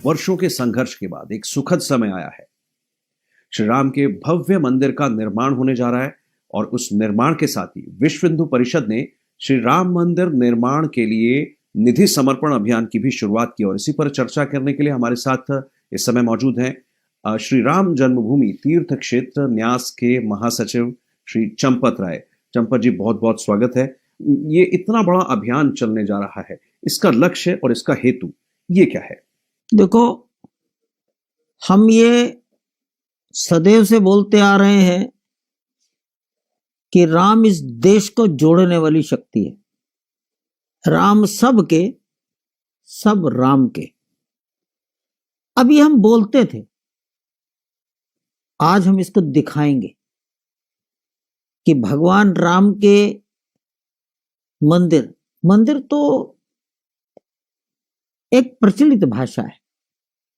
वर्षों के संघर्ष के बाद एक सुखद समय आया है। श्री राम के भव्य मंदिर का निर्माण होने जा रहा है और उस निर्माण के साथ ही विश्व हिंदू परिषद ने श्री राम मंदिर निर्माण के लिए निधि समर्पण अभियान की भी शुरुआत की। और इसी पर चर्चा करने के लिए हमारे साथ इस समय मौजूद हैं श्री राम जन्मभूमि तीर्थ क्षेत्र न्यास के महासचिव श्री चंपत राय। चंपत जी, बहुत बहुत स्वागत है। ये इतना बड़ा अभियान चलने जा रहा है, इसका लक्ष्य और इसका हेतु ये क्या है? देखो, हम ये सदैव से बोलते आ रहे हैं कि राम इस देश को जोड़ने वाली शक्ति है। राम सब के, सब राम के। अभी हम बोलते थे, आज हम इसको दिखाएंगे कि भगवान राम के मंदिर तो एक प्रचलित भाषा है,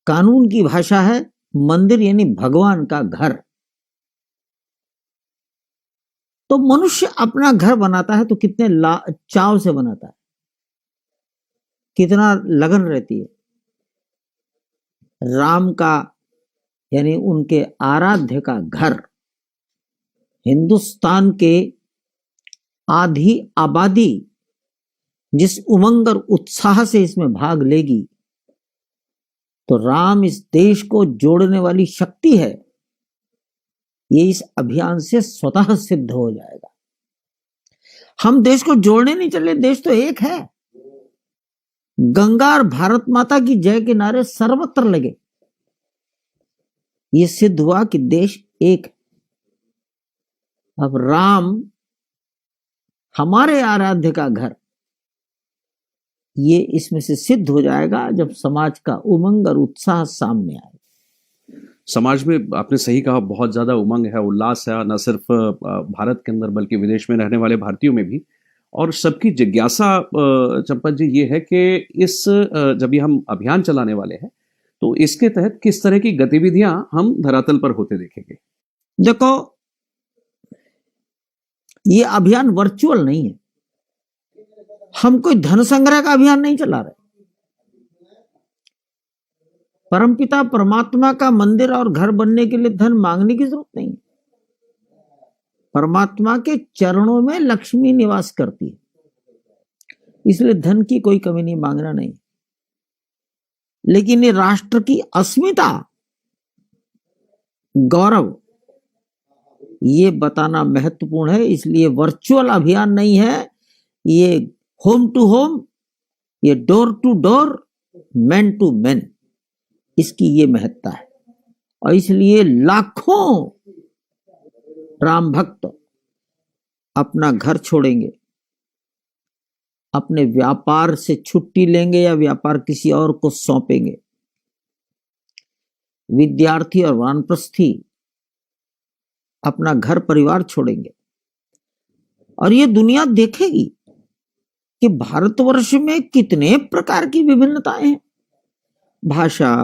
कानून की भाषा है। मंदिर यानी भगवान का घर। तो मनुष्य अपना घर बनाता है तो कितने चाव से बनाता है, कितना लगन रहती है। राम का यानी उनके आराध्य का घर, हिंदुस्तान के आधी आबादी जिस उमंग और उत्साह से इसमें भाग लेगी, तो राम इस देश को जोड़ने वाली शक्ति है, ये इस अभियान से स्वतः सिद्ध हो जाएगा। हम देश को जोड़ने नहीं चले, देश तो एक है। गंगा और भारत माता की जय के नारे सर्वत्र लगे। ये सिद्ध हुआ कि देश एक है। अब राम हमारे आराध्य का घर, ये इसमें से सिद्ध हो जाएगा जब समाज का उमंग और उत्साह सामने आए। समाज में आपने सही कहा, बहुत ज्यादा उमंग है, उल्लास है, न सिर्फ भारत के अंदर बल्कि विदेश में रहने वाले भारतीयों में भी। और सबकी जिज्ञासा चंपत जी ये है कि इस जब ये हम अभियान चलाने वाले हैं तो इसके तहत किस तरह की गतिविधियां हम धरातल पर होते देखेंगे? देखो, ये अभियान वर्चुअल नहीं है। हम कोई धन संग्रह का अभियान नहीं चला रहे। परमपिता परमात्मा का मंदिर और घर बनने के लिए धन मांगने की जरूरत नहीं। परमात्मा के चरणों में लक्ष्मी निवास करती है, इसलिए धन की कोई कमी नहीं, मांगना नहीं। लेकिन ये राष्ट्र की अस्मिता, गौरव, ये बताना महत्वपूर्ण है। इसलिए वर्चुअल अभियान नहीं है, ये होम टू होम, ये door to door, man to man, इसकी ये महत्ता है। और इसलिए लाखों राम भक्त अपना घर छोड़ेंगे, अपने व्यापार से छुट्टी लेंगे या व्यापार किसी और को सौंपेंगे। विद्यार्थी और वानप्रस्थी अपना घर परिवार छोड़ेंगे। और ये दुनिया देखेगी कि भारतवर्ष में कितने प्रकार की विभिन्नताएं हैं। भाषा,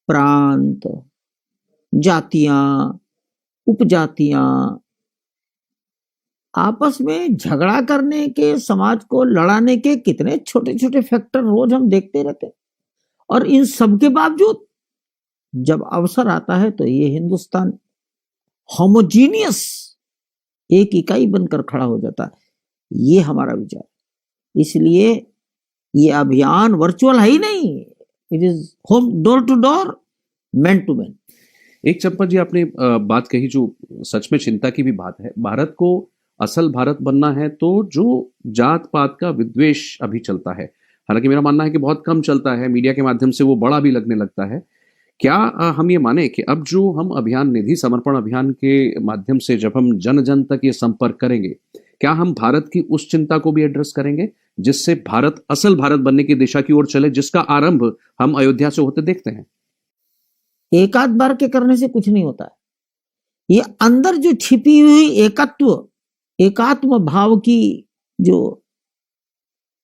प्रांत, जातियां, उपजातियां आपस में झगड़ा करने के, समाज को लड़ाने के कितने छोटे छोटे फैक्टर रोज हम देखते रहते हैं। और इन सब के बावजूद जब अवसर आता है तो ये हिंदुस्तान होमोजीनियस एक इकाई बनकर खड़ा हो जाता है। ये हमारा विचार। इसलिए ये अभियान वर्चुअल है ही नहीं, it is home, door to door, man to man. एक चंपत जी, आपने बात कही जो सच में चिंता की भी बात है। भारत को असल भारत बनना है तो जो जात पात का विद्वेष अभी चलता है, हालांकि मेरा मानना है कि बहुत कम चलता है, मीडिया के माध्यम से वो बड़ा भी लगने लगता है। क्या हम ये माने कि अब जो हम अभियान, निधि समर्पण अभियान के माध्यम से जब हम जन जन तक ये संपर्क करेंगे, क्या हम भारत की उस चिंता को भी एड्रेस करेंगे जिससे भारत असल भारत बनने की दिशा की ओर चले, जिसका आरंभ हम अयोध्या से होते देखते हैं? एक आध बार के करने से कुछ नहीं होता है। ये अंदर जो छिपी हुई एकत्व, एकात्म भाव की जो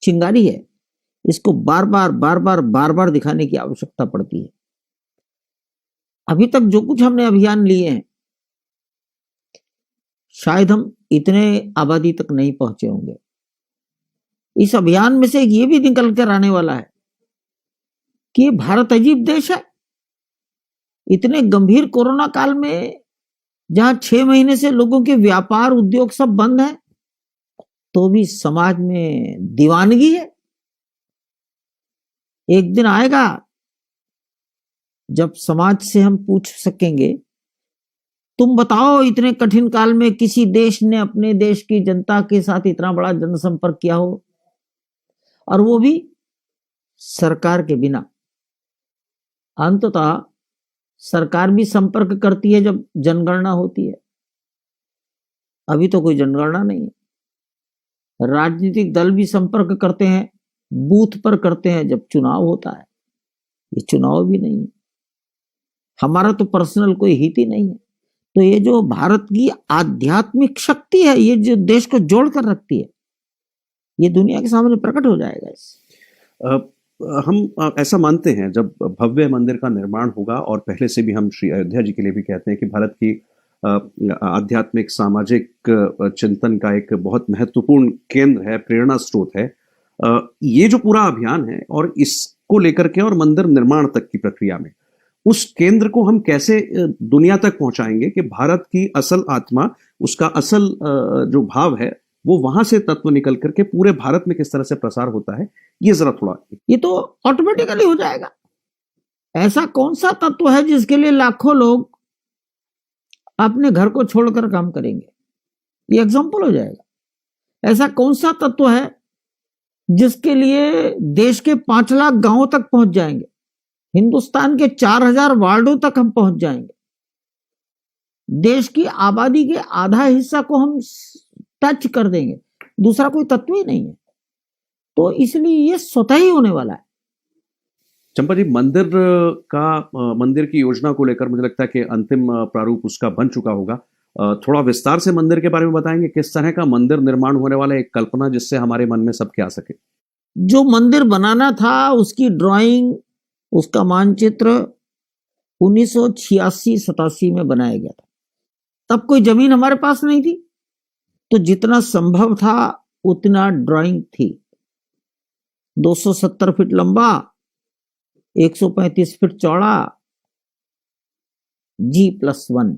चिंगारी है, इसको बार बार दिखाने की आवश्यकता पड़ती है। अभी तक जो कुछ हमने अभियान लिए हैं, शायद हम इतने आबादी तक नहीं पहुंचे होंगे। इस अभियान में से ये भी निकल कर आने वाला है कि ये भारत अजीब देश है। इतने गंभीर कोरोना काल में जहां 6 महीने से लोगों के व्यापार उद्योग सब बंद है, तो भी समाज में दीवानगी है। एक दिन आएगा जब समाज से हम पूछ सकेंगे, तुम बताओ इतने कठिन काल में किसी देश ने अपने देश की जनता के साथ इतना बड़ा जनसंपर्क किया हो, और वो भी सरकार के बिना। अंततः सरकार भी संपर्क करती है जब जनगणना होती है। अभी तो कोई जनगणना नहीं है। राजनीतिक दल भी संपर्क करते हैं, बूथ पर करते हैं जब चुनाव होता है। ये चुनाव भी नहीं है। हमारा तो पर्सनल कोई हित ही नहीं है। तो ये जो भारत की आध्यात्मिक शक्ति है, ये जो देश को जोड़ कर रखती है, ये दुनिया के सामने प्रकट हो जाएगा। हम ऐसा मानते हैं जब भव्य मंदिर का निर्माण होगा, और पहले से भी हम श्री अयोध्या जी के लिए भी कहते हैं कि भारत की आध्यात्मिक सामाजिक चिंतन का एक बहुत महत्वपूर्ण केंद्र है, प्रेरणा स्रोत है। ये जो पूरा अभियान है और इसको लेकर के और मंदिर निर्माण तक की प्रक्रिया में उस केंद्र को हम कैसे दुनिया तक पहुंचाएंगे कि भारत की असल आत्मा, उसका असल जो भाव है, वो वहां से तत्व निकल करके पूरे भारत में किस तरह से प्रसार होता है, ये जरा थोड़ा। ये तो ऑटोमेटिकली हो जाएगा। ऐसा कौन सा तत्व है जिसके लिए लाखों लोग अपने घर को छोड़कर काम करेंगे? ये एग्जाम्पल हो जाएगा। ऐसा कौन सा तत्व है जिसके लिए देश के 5 लाख गांवों तक पहुंच जाएंगे, हिंदुस्तान के 4000 वार्डों तक हम पहुंच जाएंगे, देश की आबादी के आधा हिस्सा को हम टच कर देंगे। दूसरा कोई तत्व ही नहीं है। तो इसलिए ये स्वतः ही होने वाला है। चंपा जी, मंदिर की योजना को लेकर मुझे लगता है कि अंतिम प्रारूप उसका बन चुका होगा। थोड़ा विस्तार से मंदिर के बारे में बताएंगे, किस तरह का मंदिर निर्माण होने वाला है, एक कल्पना जिससे हमारे मन में सबके आ सके। जो मंदिर बनाना था उसकी ड्राइंग, उसका मानचित्र 1986-87 में बनाया गया था। तब कोई जमीन हमारे पास नहीं थी, तो जितना संभव था उतना ड्राइंग थी। 270 फीट लंबा, 135 फीट चौड़ा, G+1।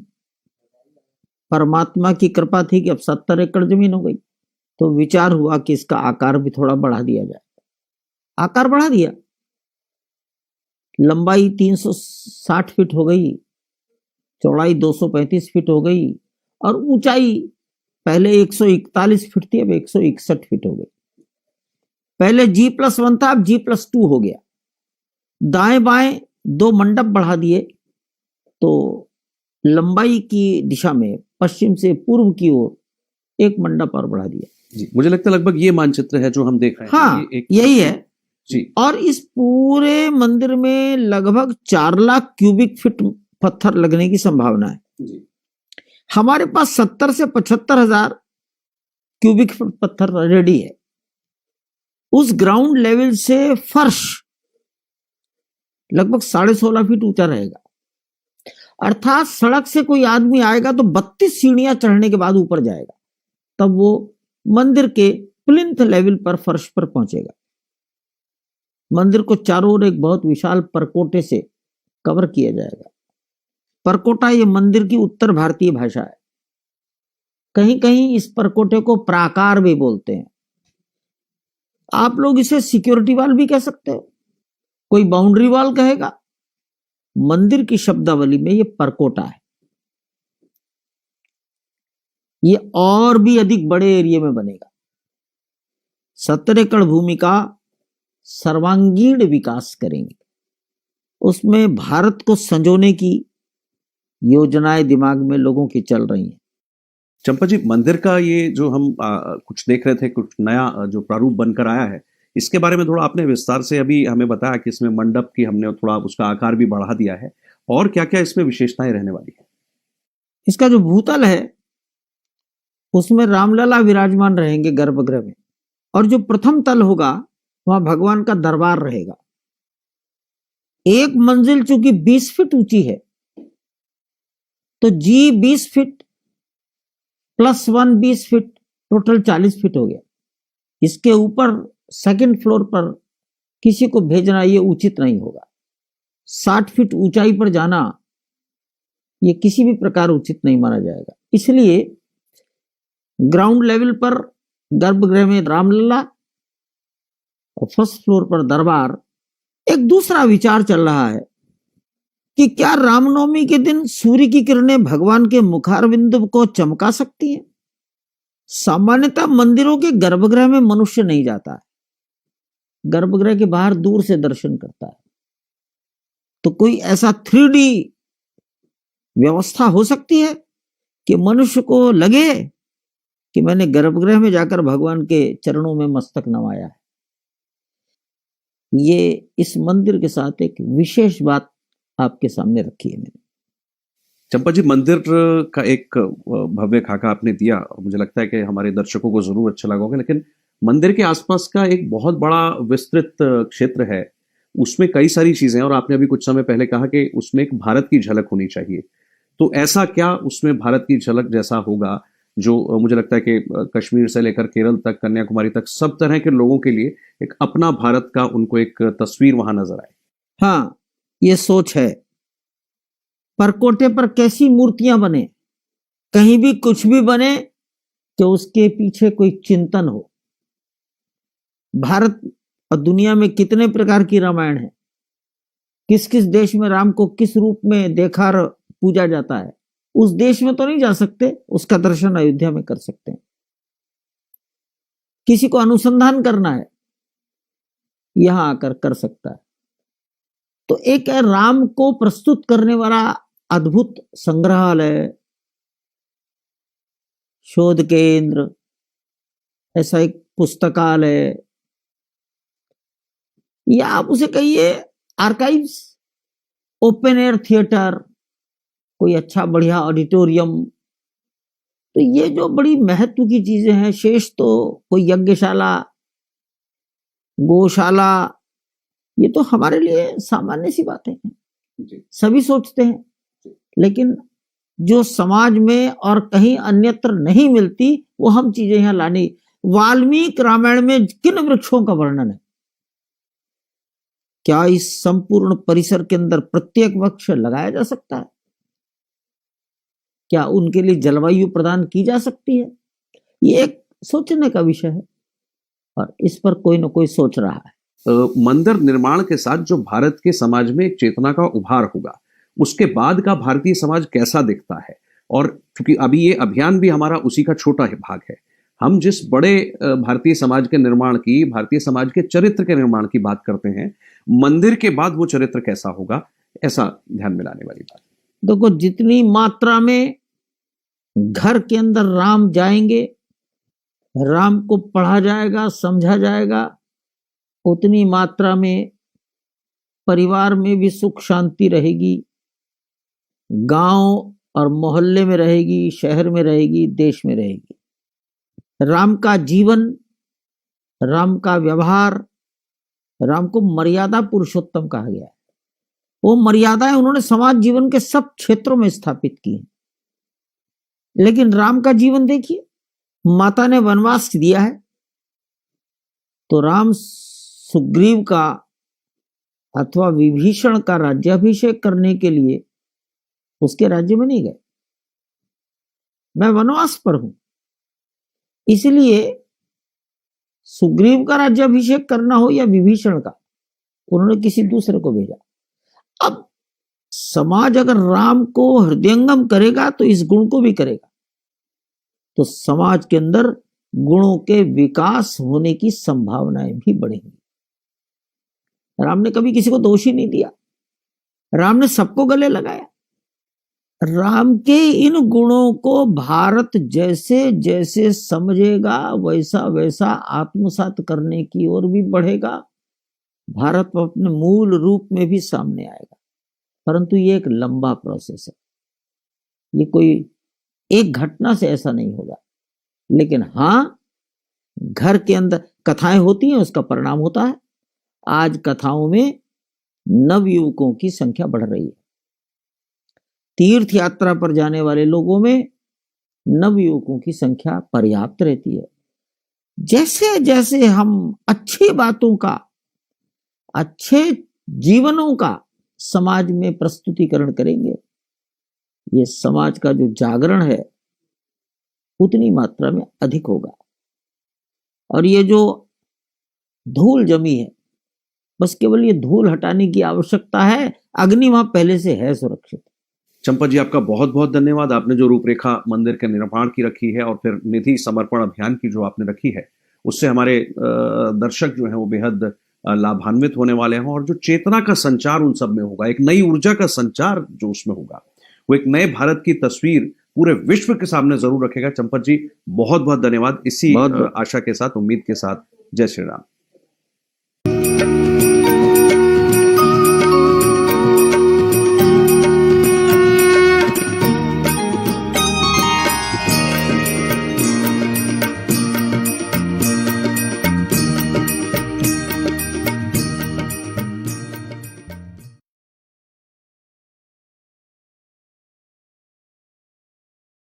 परमात्मा की कृपा थी कि अब 70 एकड़ जमीन हो गई, तो विचार हुआ कि इसका आकार भी थोड़ा बढ़ा दिया जाए। आकार बढ़ा दिया, लंबाई 360 फीट हो गई, चौड़ाई 235 फीट हो गई, और ऊंचाई पहले 141 फीट थी, अब 161 फीट हो गई। पहले G+1 था, अब G+2 हो गया। दाएं बाएं 2 मंडप बढ़ा दिए, तो लंबाई की दिशा में पश्चिम से पूर्व की ओर 1 मंडप और बढ़ा दिया। जी, मुझे लगता है लगभग ये मानचित्र है जो हम देख रहे हैं। हाँ, यही है जी। और इस पूरे मंदिर में लगभग 4 लाख क्यूबिक फीट पत्थर लगने की संभावना है। जी। हमारे पास 70 से 75 हजार क्यूबिक फीट पत्थर रेडी है। उस ग्राउंड लेवल से फर्श लगभग 16.5 फीट ऊंचा रहेगा। अर्थात सड़क से कोई आदमी आएगा तो 32 सीढ़ियां चढ़ने के बाद ऊपर जाएगा, तब वो मंदिर के प्लिंथ लेवल पर फर्श पर पहुंचेगा। मंदिर को चारों ओर एक बहुत विशाल परकोटे से कवर किया जाएगा। परकोटा ये मंदिर की उत्तर भारतीय भाषा है। कहीं कहीं इस परकोटे को प्राकार भी बोलते हैं। आप लोग इसे सिक्योरिटी वॉल भी कह सकते हो, कोई बाउंड्री वॉल कहेगा। मंदिर की शब्दावली में ये परकोटा है। ये और भी अधिक बड़े एरिया में बनेगा। 70 एकड़ भूमि का सर्वांगीण विकास करेंगे। उसमें भारत को संजोने की योजनाएं दिमाग में लोगों की चल रही हैं। चंपा जी, मंदिर का ये जो हम कुछ देख रहे थे, कुछ नया जो प्रारूप बनकर आया है, इसके बारे में थोड़ा आपने विस्तार से अभी हमें बताया कि इसमें मंडप की हमने थोड़ा उसका आकार भी बढ़ा दिया है, और क्या क्या इसमें विशेषताएं रहने वाली है। इसका जो भूतल है उसमें रामलला विराजमान रहेंगे गर्भगृह में, और जो प्रथम तल होगा वहां भगवान का दरबार रहेगा। एक मंजिल चूंकि 20 फीट ऊंची है, तो G 20 feet +1 20 feet, total 40 feet हो गया। इसके ऊपर सेकंड फ्लोर पर किसी को भेजना ये उचित नहीं होगा। 60 फीट ऊंचाई पर जाना ये किसी भी प्रकार उचित नहीं माना जाएगा। इसलिए ग्राउंड लेवल पर गर्भगृह में रामलला और फर्स्ट फ्लोर पर दरबार। एक दूसरा विचार चल रहा है कि क्या रामनवमी के दिन सूर्य की किरणें भगवान के मुखारविंद को चमका सकती हैं? सामान्यतः मंदिरों के गर्भगृह में मनुष्य नहीं जाता है, गर्भगृह के बाहर दूर से दर्शन करता है। तो कोई ऐसा 3D व्यवस्था हो सकती है कि मनुष्य को लगे कि मैंने गर्भगृह में जाकर भगवान के चरणों में मस्तक नवाया है। ये इस मंदिर के साथ एक विशेष बात आपके सामने रखी है मैंने। चंपा जी, मंदिर का एक भव्य खाका आपने दिया और मुझे लगता है कि हमारे दर्शकों को जरूर अच्छा लगा होगा, लेकिन मंदिर के आसपास का एक बहुत बड़ा विस्तृत क्षेत्र है, उसमें कई सारी चीजें हैं और आपने अभी कुछ समय पहले कहा कि उसमें एक भारत की झलक होनी चाहिए। तो ऐसा क्या उसमें भारत की झलक जैसा होगा जो मुझे लगता है कि कश्मीर से लेकर केरल तक, कन्याकुमारी तक सब तरह के लोगों के लिए एक अपना भारत का उनको एक तस्वीर वहां नजर आए? हाँ, ये सोच है। परकोटे पर कैसी मूर्तियां बने, कहीं भी कुछ भी बने, तो उसके पीछे कोई चिंतन हो। भारत और दुनिया में कितने प्रकार की रामायण है, किस किस देश में राम को किस रूप में देखा और पूजा जाता है। उस देश में तो नहीं जा सकते, उसका दर्शन अयोध्या में कर सकते हैं। किसी को अनुसंधान करना है, यहां आकर कर सकता है। तो एक है राम को प्रस्तुत करने वाला अद्भुत संग्रहालय, शोध केंद्र, ऐसा एक पुस्तकालय, या आप उसे कहिए आर्काइव्स, ओपन एयर थिएटर, कोई अच्छा बढ़िया ऑडिटोरियम। तो ये जो बड़ी महत्व की चीजें हैं, शेष तो कोई यज्ञशाला, गौशाला, ये तो हमारे लिए सामान्य सी बातें हैं, सभी सोचते हैं। लेकिन जो समाज में और कहीं अन्यत्र नहीं मिलती, वो हम चीजें यहां लानी। वाल्मीकि रामायण में किन वृक्षों का वर्णन है? क्या इस संपूर्ण परिसर के अंदर प्रत्येक वृक्ष लगाया जा सकता है? क्या उनके लिए जलवायु प्रदान की जा सकती है? ये एक सोचने का विषय है और इस पर कोई ना कोई सोच रहा है। मंदिर निर्माण के साथ जो भारत के समाज में एक चेतना का उभार होगा, उसके बाद का भारतीय समाज कैसा दिखता है? और क्योंकि अभी ये अभियान भी हमारा उसी का छोटा भाग है, हम जिस बड़े भारतीय समाज के निर्माण की, भारतीय समाज के चरित्र के निर्माण की बात करते हैं, मंदिर के बाद वो चरित्र कैसा होगा, ऐसा ध्यान में लाने वाली बात। देखो, जितनी मात्रा में घर के अंदर राम जाएंगे, राम को पढ़ा जाएगा, समझा जाएगा, उतनी मात्रा में परिवार में भी सुख शांति रहेगी, गांव और मोहल्ले में रहेगी, शहर में रहेगी, देश में रहेगी। राम का जीवन, राम का व्यवहार, राम को मर्यादा पुरुषोत्तम कहा गया है। वो मर्यादाएं उन्होंने समाज जीवन के सब क्षेत्रों में स्थापित की हैं। लेकिन राम का जीवन देखिए, माता ने वनवास दिया है तो राम सुग्रीव का अथवा विभीषण का राज्याभिषेक करने के लिए उसके राज्य में नहीं गए। मैं वनवास पर हूं, इसलिए सुग्रीव का राज्याभिषेक करना हो या विभीषण का, उन्होंने किसी दूसरे को भेजा। अब समाज अगर राम को हृदयंगम करेगा तो इस गुण को भी करेगा, तो समाज के अंदर गुणों के विकास होने की संभावनाएं भी बढ़ेंगी। राम ने कभी किसी को दोष ही नहीं दिया, राम ने सबको गले लगाया। राम के इन गुणों को भारत जैसे जैसे समझेगा, वैसा वैसा आत्मसात करने की ओर भी बढ़ेगा। भारत अपने मूल रूप में भी सामने आएगा, परंतु ये एक लंबा प्रोसेस है, ये कोई एक घटना से ऐसा नहीं होगा। लेकिन हां, घर के अंदर कथाएं होती हैं, उसका परिणाम होता है। आज कथाओं में नवयुवकों की संख्या बढ़ रही है। तीर्थ यात्रा पर जाने वाले लोगों में नवयुवकों की संख्या पर्याप्त रहती है। जैसे जैसे हम अच्छी बातों का, अच्छे जीवनों का समाज में प्रस्तुतिकरण करेंगे, ये समाज का जो जागरण है उतनी मात्रा में अधिक होगा। और ये जो धूल जमी है, बस केवल ये धूल हटाने की आवश्यकता है, अग्नि वहां पहले से है सुरक्षित। चंपा जी, आपका बहुत बहुत धन्यवाद। आपने जो रूपरेखा मंदिर के निर्माण की रखी है और फिर निधि समर्पण अभियान की जो आपने रखी है, उससे हमारे दर्शक जो हैं वो बेहद लाभान्वित होने वाले हैं। और जो चेतना का संचार उन सब में होगा, एक नई ऊर्जा का संचार जो उसमें होगा, वो एक नए भारत की तस्वीर पूरे विश्व के सामने जरूर रखेगा। चंपत जी, बहुत बहुत धन्यवाद। इसी आशा के साथ, उम्मीद के साथ, जय श्री राम।